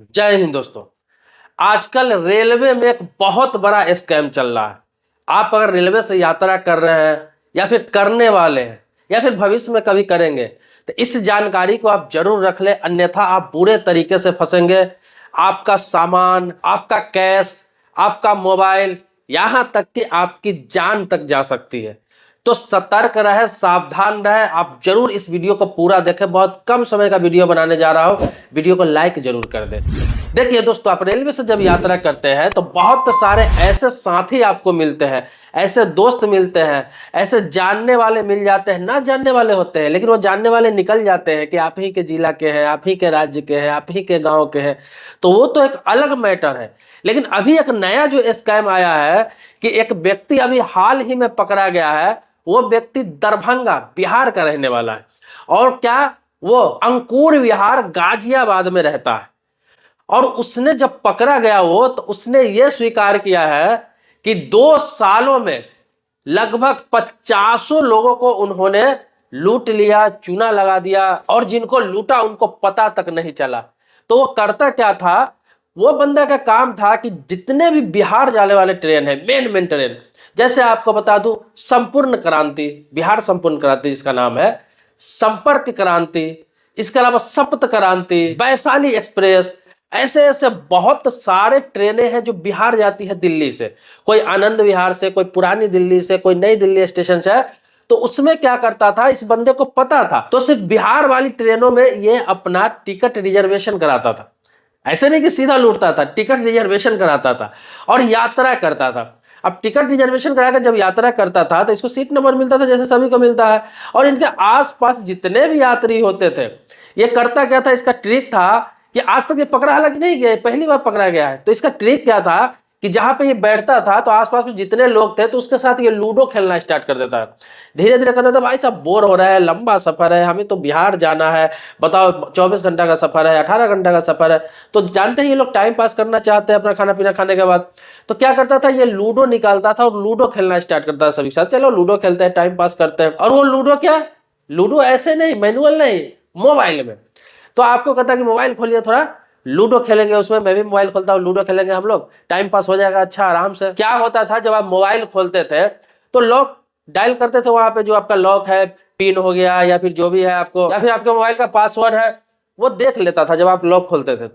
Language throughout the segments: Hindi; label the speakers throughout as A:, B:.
A: जय हिंद दोस्तों। आजकल रेलवे में एक बहुत बड़ा स्कैम चल रहा है। आप अगर रेलवे से यात्रा कर रहे हैं या फिर करने वाले हैं या फिर भविष्य में कभी करेंगे तो इस जानकारी को आप जरूर रख लें, अन्यथा आप बुरे तरीके से फंसेंगे। आपका सामान, आपका कैश, आपका मोबाइल, यहां तक कि आपकी जान तक जा सकती है। तो सतर्क रहे, सावधान रहे। आप जरूर इस वीडियो को पूरा देखें। बहुत कम समय का वीडियो बनाने जा रहा हूं। वीडियो को लाइक जरूर कर दें। देखिए दोस्तों, आप रेलवे से जब यात्रा करते हैं तो बहुत सारे ऐसे साथी आपको मिलते हैं, ऐसे दोस्त मिलते हैं, ऐसे जानने वाले मिल जाते हैं। ना जानने वाले होते हैं लेकिन वो जानने वाले निकल जाते हैं कि आप ही के जिला के हैं, आप ही के राज्य के हैं, आप ही के गांव के हैं। तो वो तो एक अलग मैटर है। लेकिन अभी एक नया जो स्कैम आया है कि एक व्यक्ति अभी हाल ही में पकड़ा गया है। वो व्यक्ति दरभंगा बिहार का रहने वाला है और क्या वो अंकुर विहार गाजियाबाद में रहता है। और उसने जब पकड़ा गया वो तो उसने ये स्वीकार किया है कि 2 सालों में लगभग 50 लोगों को उन्होंने लूट लिया, चूना लगा दिया और जिनको लूटा उनको पता तक नहीं चला। तो वो करता क्या था, वो बंदा का काम था कि जितने भी बिहार जाने वाले ट्रेन है, मेन ट्रेन, जैसे आपको बता दूं संपूर्ण क्रांति, बिहार संपूर्ण क्रांति जिसका नाम है, संपर्क क्रांति, इसके अलावा सप्त क्रांति, वैशाली एक्सप्रेस, ऐसे ऐसे बहुत सारे ट्रेनें हैं जो बिहार जाती है दिल्ली से। कोई आनंद विहार से, कोई पुरानी दिल्ली से, कोई नई दिल्ली स्टेशन से। तो उसमें क्या करता था, इस बंदे को पता था तो सिर्फ बिहार वाली ट्रेनों में ये अपना टिकट रिजर्वेशन कराता था। ऐसे नहीं कि सीधा लूटता था, टिकट रिजर्वेशन कराता था और यात्रा करता था। अब टिकट रिजर्वेशन कराकर जब यात्रा करता था तो इसको सीट नंबर मिलता था जैसे सभी को मिलता है। और इनके आसपास जितने भी यात्री होते थे, ये करता क्या था, इसका ट्रिक था कि आज तक ये पकड़ा हालांकि नहीं गया, पहली बार पकड़ा गया है। तो इसका ट्रिक क्या था कि जहां पे ये बैठता था तो आसपास में जितने लोग थे तो उसके साथ ये लूडो खेलना स्टार्ट कर देता है। धीरे धीरे कहता था भाई साहब बोर हो रहा है, लंबा सफर है, हमें तो बिहार जाना है, बताओ 24 घंटा का सफर है, 18 घंटा का सफर है। तो जानते हैं ये लोग टाइम पास करना चाहते हैं अपना खाना पीना खाने के बाद। तो क्या करता था, ये लूडो निकालता था और लूडो खेलना स्टार्ट करता था सभी साथ। चलो लूडो खेलते हैं, टाइम पास करते हैं। और वो लूडो क्या, लूडो ऐसे नहीं, मैनुअल नहीं, मोबाइल में। तो आपको कहता कि मोबाइल खोलिए, थोड़ा लूडो खेलेंगे, उसमें मैं भी मोबाइल खोलता हूँ, लूडो खेलेंगे हम लोग, टाइम पास हो जाएगा अच्छा आराम से। क्या होता था, जब आप मोबाइल खोलते थे तो लॉक डायल करते थे, वहां पे जो आपका लॉक है, पिन हो गया या फिर जो भी है आपको, या फिर आपके मोबाइल का पासवर्ड है, वो देख लेता था जब आप लॉक खोलते थे।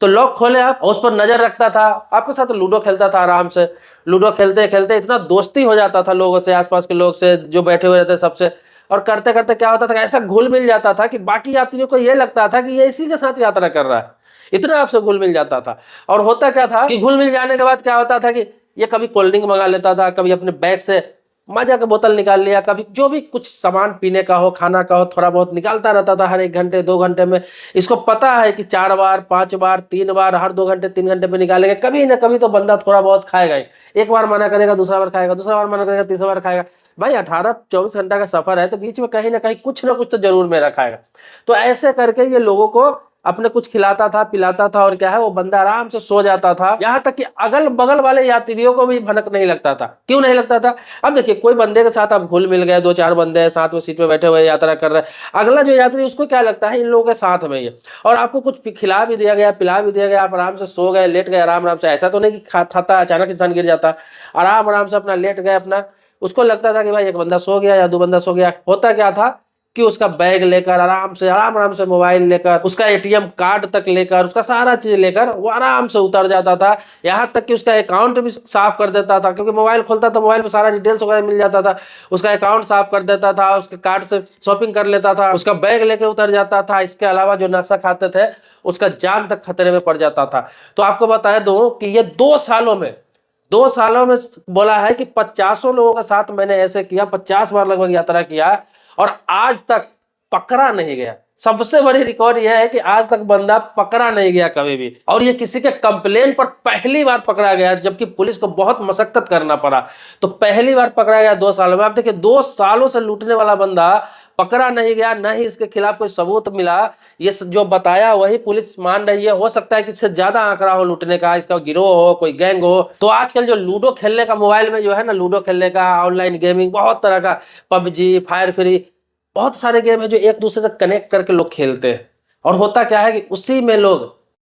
A: तो लॉक खोले आप, उस पर नजर रखता था, आपके साथ लूडो खेलता था आराम से। लूडो खेलते खेलते इतना दोस्ती हो जाता था लोगों से, आसपास के लोग से जो बैठे हुए रहते सबसे। और करते करते क्या होता था, ऐसा घुल मिल जाता था कि बाकी यात्रियों को यह लगता था कि ये इसी के साथ यात्रा कर रहा है। इतना आपसे घुल मिल जाता था। और होता क्या था कि घुल मिल जाने के बाद क्या होता था कि ये कभी कोल्ड ड्रिंक मंगा लेता था, कभी अपने बैग से मजा का बोतल निकाल लिया, कभी जो भी कुछ सामान पीने का हो, खाना का हो, थोड़ा बहुत निकालता रहता था हर 1 घंटे 2 घंटे में। इसको पता है कि 4 बार 5 बार 3 बार हर 2 घंटे 3 घंटे में निकालेंगे, कभी ना कभी तो बंदा थोड़ा बहुत खाएगा ही। एक बार मना करेगा, दूसरा बार खाएगा, दूसरा बार मना करेगा, तीसरा बार खाएगा। भाई 18-24 घंटा का सफर है तो बीच में कहीं ना कहीं कुछ ना कुछ तो जरूर मेरा खाएगा। तो ऐसे करके ये लोगों को अपने कुछ खिलाता था, पिलाता था और क्या है, वो बंदा आराम से सो जाता था। यहां तक कि अगल बगल वाले यात्रियों को भी भनक नहीं लगता था। क्यों नहीं लगता था? अब देखिए, कोई बंदे के साथ आप घुल मिल गए, 2-4 बंदे साथ में सीट में बैठे हुए यात्रा कर रहे हैं, अगला जो यात्री उसको क्या लगता है, इन लोगों के साथ में ये, और आपको कुछ खिला भी दिया गया, पिला भी दिया गया, आप आराम से सो गए, लेट गए आराम से। ऐसा तो नहीं कि खाता अचानक इंसान गिर जाता, आराम से अपना लेट गए अपना। उसको लगता था कि भाई 1 बंदा सो गया या 2 बंदा सो गया। होता क्या था कि उसका बैग लेकर आराम से मोबाइल लेकर, उसका एटीएम कार्ड तक लेकर, उसका सारा चीज लेकर वो आराम से उतर जाता था। यहां तक कि उसका अकाउंट भी साफ कर देता था, क्योंकि मोबाइल खोलता था, मोबाइल में सारा डिटेल्स वगैरह मिल जाता था। उसका अकाउंट साफ कर देता था, उसके कार्ड से शॉपिंग कर लेता था, उसका बैग लेकर उतर जाता था। इसके अलावा जो नशा खाते थे उसका जान तक खतरे में पड़ जाता था। तो आपको बता दूं कि ये 2 सालों में बोला है कि 50 लोगों के साथ मैंने ऐसे किया, 50 बार लगभग यात्रा किया और आज तक पकड़ा नहीं गया। सबसे बड़ी रिकॉर्ड यह है कि आज तक बंदा पकड़ा नहीं गया कभी भी। और ये किसी के कंप्लेन पर पहली बार पकड़ा गया, जबकि पुलिस को बहुत मशक्कत करना पड़ा। तो पहली बार पकड़ा गया 2 सालों में। आप देखिए, 2 सालों से लूटने वाला बंदा पकड़ा नहीं गया, न ही इसके खिलाफ कोई सबूत मिला। ये जो बताया वही पुलिस मान रही है। हो सकता है कि इससे ज्यादा आंकड़ा हो लूटने का, इसका गिरोह हो, कोई गैंग हो। तो आजकल जो लूडो खेलने का, मोबाइल में जो है ना लूडो खेलने का, ऑनलाइन गेमिंग बहुत तरह का, पबजी, फायर फ्री, बहुत सारे गेम है जो एक दूसरे से कनेक्ट करके लोग खेलते हैं। और होता क्या है कि उसी में लोग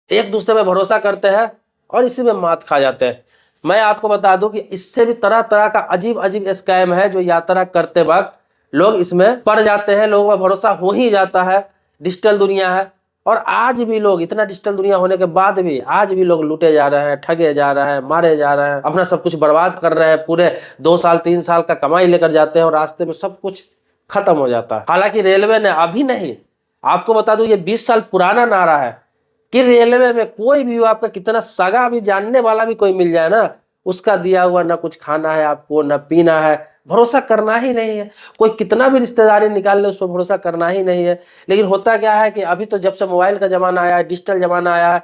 A: एक दूसरे पे भरोसा करते हैं और इसी में मात खा जाते हैं। मैं आपको बता दूं कि इससे भी तरह तरह का अजीब अजीब स्कैम है जो यात्रा करते वक्त लोग इसमें पड़ जाते हैं, लोगों का भरोसा हो ही जाता है। डिजिटल दुनिया है और आज भी लोग, इतना डिजिटल दुनिया होने के बाद भी आज भी लोग लूटे जा रहे हैं, ठगे जा रहे हैं, मारे जा रहे हैं, अपना सब कुछ बर्बाद कर रहे हैं। पूरे 2 साल 3 साल का कमाई लेकर जाते हैं और रास्ते में सब कुछ खत्म हो जाता है। हालांकि रेलवे ने अभी नहीं, आपको बता दूं ये 20 साल पुराना नारा है कि रेलवे में कोई भी हो, आपका कितना सगा भी जानने वाला भी कोई मिल जाए ना, उसका दिया हुआ ना कुछ खाना है आपको ना पीना है, भरोसा करना ही नहीं है। कोई कितना भी रिश्तेदारी निकाल ले उस पर भरोसा करना ही नहीं है। लेकिन होता क्या है कि अभी तो जब से मोबाइल का जमाना आया है, डिजिटल जमाना आया है,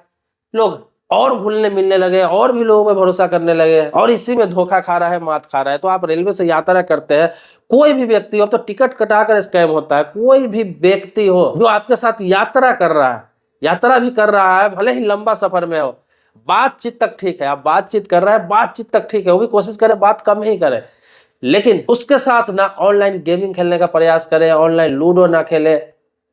A: लोग और घुलने मिलने लगे और भी लोगों पे भरोसा करने लगे और इसी में धोखा खा रहा है, मात खा रहा है। तो आप रेलवे से यात्रा करते हैं, कोई भी व्यक्ति हो, अब तो टिकट कटाकर स्कैम होता है। कोई भी व्यक्ति हो जो आपके साथ यात्रा कर रहा है, यात्रा भी कर रहा है, भले ही लंबा सफर में हो, बातचीत तक ठीक है, आप बातचीत कर रहे हैं, बातचीत तक ठीक है, वो भी कोशिश करें बात कम ही करें, लेकिन उसके साथ ना ऑनलाइन गेमिंग खेलने का प्रयास करें, ऑनलाइन लूडो ना खेले,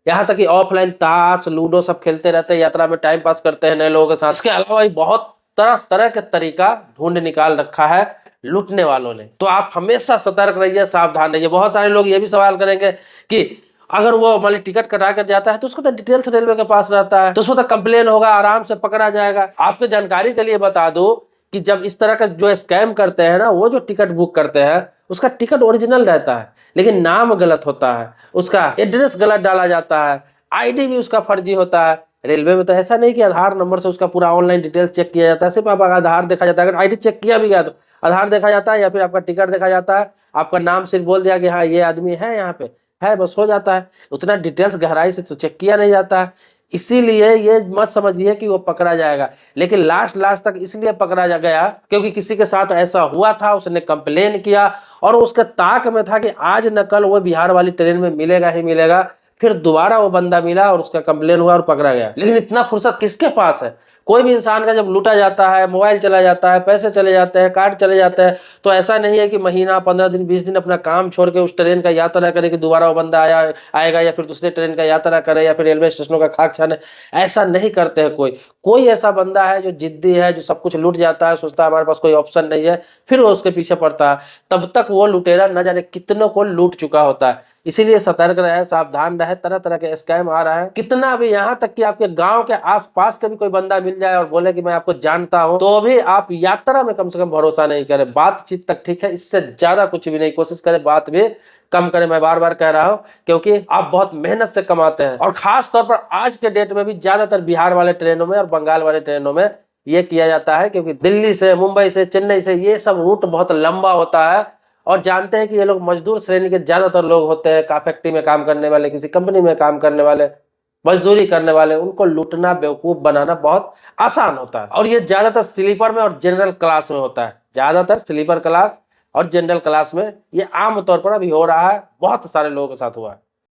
A: यहाँ तक कि ऑफलाइन ताश लूडो सब खेलते रहते हैं, यात्रा में टाइम पास करते हैं नए लोगों के साथ। इसके अलावा भी बहुत तरह तरह के तरीका ढूंढ निकाल रखा है लूटने वालों ने। तो आप हमेशा सतर्क रहिए, सावधान रहिए। बहुत सारे लोग ये भी सवाल करेंगे कि अगर वो मान ली टिकट कटा कर जाता है तो उसको तो डिटेल्स रेलवे के पास रहता है, तो उसको तो कंप्लेन होगा, आराम से पकड़ा जाएगा। आपके जानकारी के लिए बता दो कि जब इस तरह का जो स्कैम करते हैं ना, वो जो टिकट बुक करते हैं उसका टिकट ओरिजिनल रहता है लेकिन नाम गलत होता है, उसका एड्रेस गलत डाला जाता है, आईडी भी उसका फर्जी होता है। रेलवे में तो ऐसा नहीं कि आधार नंबर से उसका पूरा ऑनलाइन डिटेल्स चेक किया जाता है, सिर्फ आपका आधार देखा जाता है। अगर आईडी चेक किया भी गया तो आधार देखा जाता है या फिर आपका टिकट देखा जाता है, आपका नाम सिर्फ बोल दिया कि हाँ ये आदमी है यहाँ पे है, बस हो जाता है। उतना डिटेल्स गहराई से तो चेक किया नहीं जाता है। इसीलिए ये मत समझिए कि वो पकड़ा जाएगा, लेकिन लास्ट तक इसलिए पकड़ा जा गया क्योंकि किसी के साथ ऐसा हुआ था, उसने कंप्लेन किया और उसके ताक में था कि आज न कल वो बिहार वाली ट्रेन में मिलेगा ही मिलेगा। फिर दोबारा वो बंदा मिला और उसका कंप्लेन हुआ और पकड़ा गया। लेकिन इतना फुर्सत किसके पास है? कोई भी इंसान का जब लूटा जाता है, मोबाइल चला जाता है, पैसे चले जाते हैं, कार्ड चले जाते हैं, तो ऐसा नहीं है कि महीना 15 दिन 20 दिन अपना काम छोड़ के उस ट्रेन का यात्रा करे कि दोबारा वो बंदा आएगा या फिर दूसरे ट्रेन का यात्रा करे या फिर रेलवे स्टेशनों का खाक छाने। ऐसा नहीं करते हैं। कोई ऐसा बंदा है जो जिद्दी है, जो सब कुछ लूट जाता है, सोचता है हमारे पास कोई ऑप्शन नहीं है, फिर वो उसके पीछे पड़ता है। तब तक वो लुटेरा न जाने कितनों को लूट चुका होता है। इसीलिए सतर्क रहे, सावधान रहे। तरह तरह के स्कैम आ रहा है कितना भी, यहाँ तक कि आपके गांव के आसपास का भी कोई बंदा मिल जाए और बोले कि मैं आपको जानता हूं, तो भी आप यात्रा में कम से कम भरोसा नहीं करें। बातचीत तक ठीक है, इससे ज्यादा कुछ भी नहीं। कोशिश करें बात भी कम करें, मैं बार बार कह रहा हूं, क्योंकि आप बहुत मेहनत से कमाते हैं। और खास तौर पर आज के डेट में भी ज्यादातर बिहार वाले ट्रेनों में और बंगाल वाले ट्रेनों में ये किया जाता है, क्योंकि दिल्ली से, मुंबई से, चेन्नई से ये सब रूट बहुत लंबा होता है और जानते हैं कि ये लोग मजदूर श्रेणी के ज्यादातर लोग होते हैं। का फैक्ट्री में काम करने वाले, किसी कंपनी में काम करने वाले, मजदूरी करने वाले, उनको लूटना, बेवकूफ बनाना बहुत आसान होता है। और ये ज्यादातर स्लीपर में और जनरल क्लास में होता है। ज्यादातर स्लीपर क्लास और जनरल क्लास में ये आम तौर पर अभी हो रहा है, बहुत सारे लोगों के साथ हुआ है।